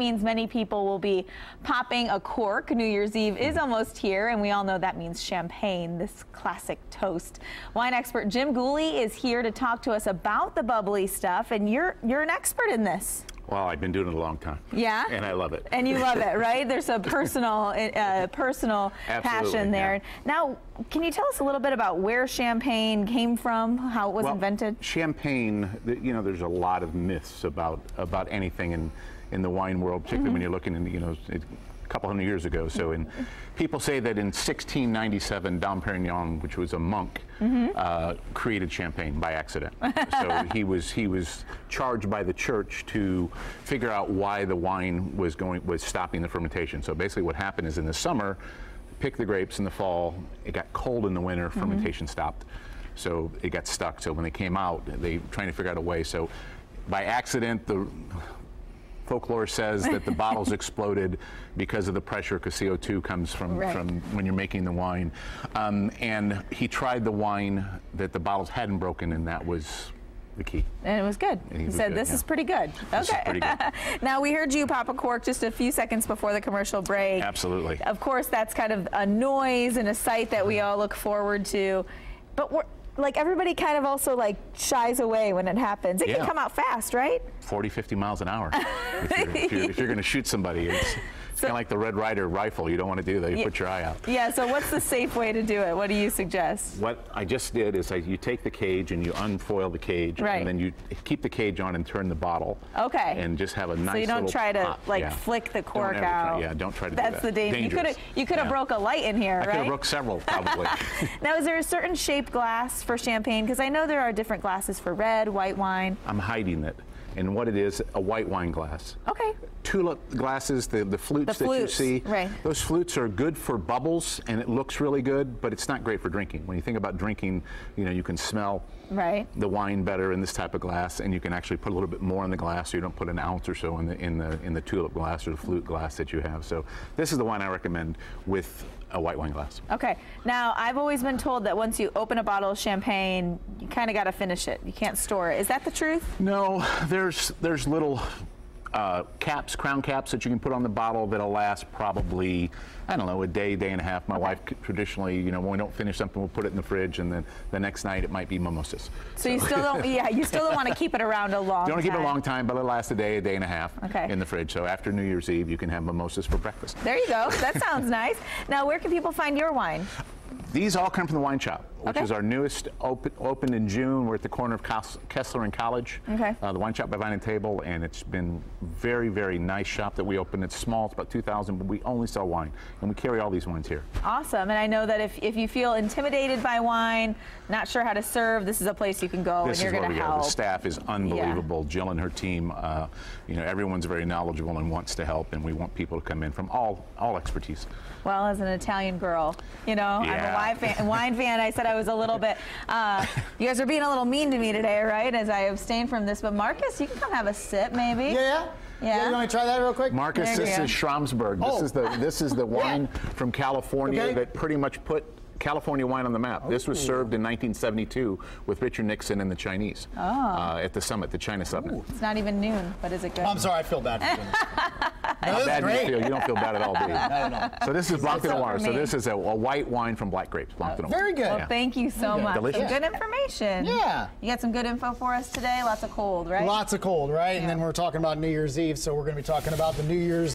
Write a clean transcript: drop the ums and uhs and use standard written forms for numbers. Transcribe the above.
Means many people will be popping a cork. New Year's Eve is almost here, and we all know that means champagne, this classic toast. Wine expert Jim Gooley is here to talk to us about the bubbly stuff, and you're an expert in this. Well, I've been doing it a long time. Yeah? And I love it. And you love it, right? There's a personal passion there. Yeah. Now, can you tell us a little bit about where champagne came from, how it was invented? Champagne, you know, there's a lot of myths about anything in the wine world, particularly when you're looking in, you know, a couple hundred years ago. So people say that in 1697, Dom Perignon, which was a monk, created champagne by accident. So he was charged by the church to figure out why the wine was stopping the fermentation. So basically what happened is in the summer, pick the grapes in the fall, it got cold in the winter, fermentation stopped. So it got stuck. So when they came out, they were trying to figure out a way. So by accident, the folklore says that the bottles exploded because of the pressure, because CO2 comes from when you're making the wine. And he tried the wine that the bottles hadn't broken, and that was the key. And it was good. He said, this is pretty good. This is pretty good. Now, we heard you pop a cork just a few seconds before the commercial break. Absolutely. Of course, that's kind of a noise and a sight that we all look forward to. But like everybody kind of also like shies away when it happens. It can come out fast, right? 40, 50 miles an hour. if you're going to shoot somebody, it's kind of like the Red Ryder rifle. You don't want to do that. You put your eye out. Yeah, so what's the safe way to do it? What do you suggest? What I just did is you take the cage and you unfoil the cage, and then you keep the cage on and turn the bottle. Okay. And just have a nice little So you don't try to pop. like flick the cork out. Don't try to do that. That's the danger. You could have broke a light in here, right? I could have broke several, probably. Now, is there a certain shaped glass for champagne? Because I know there are different glasses for red, white wine. I'm hiding it. And what it is, a white wine glass. Okay. Tulip glasses, the flutes that you see, those flutes are good for bubbles, and it looks really good, but it's not great for drinking. When you think about drinking, you know, you can smell the wine better in this type of glass, and you can actually put a little bit more in the glass, so you don't put an ounce or so in the tulip glass or the flute glass that you have. So this is the wine I recommend with a white wine glass. Okay. Now, I've always been told that once you open a bottle of champagne, you kind of got to finish it. You can't store it. Is that the truth? No, there's little caps, crown caps that you can put on the bottle that'll last probably, I don't know, a day, day and a half. My wife traditionally, you know, when we don't finish something, we'll put it in the fridge, and then the next night it might be mimosas. So you still don't, you still don't want to keep it around a long time. You don't want to keep it a long time, but it'll last a day and a half in the fridge. So after New Year's Eve, you can have mimosas for breakfast. There you go. That sounds nice. Now, where can people find your wine? These all come from the Wine Shop, which is our newest, opened in June. We're at the corner of Kessler and College. The Wine Shop by Vine and Table, and it's been very, very nice shop that we opened. It's small, it's about 2,000, but we only sell wine, and we carry all these wines here. Awesome, and I know that if you feel intimidated by wine, not sure how to serve, this is a place you can go, and you're going to help. The staff is unbelievable. Jill and her team, you know, everyone's very knowledgeable and wants to help, and we want people to come in from all expertise. Well, as an Italian girl, you know, I'm a wine fan. I said I was a little bit, you guys are being a little mean to me today, right, as I abstain from this. But Marcus, you can come have a sip, maybe. Yeah, you want to try that real quick? Marcus, this is Schramsberg. This is the wine from California that pretty much put California wine on the map. This was served in 1972 with Richard Nixon and the Chinese at the summit, the China Summit. It's not even noon, but is it good? I'm sorry, I feel bad for you. How bad do you feel? You don't feel bad at all, do you? No. So this is Blanc de Noir. So this is a white wine from black grapes, Blanc de Noir. Very good. Well, thank you so much. Delicious. Some good information. Yeah. You got some good info for us today? Lots of cold, right? Lots of cold, right? And then we're talking about New Year's Eve, so we're going to be talking about the New Year's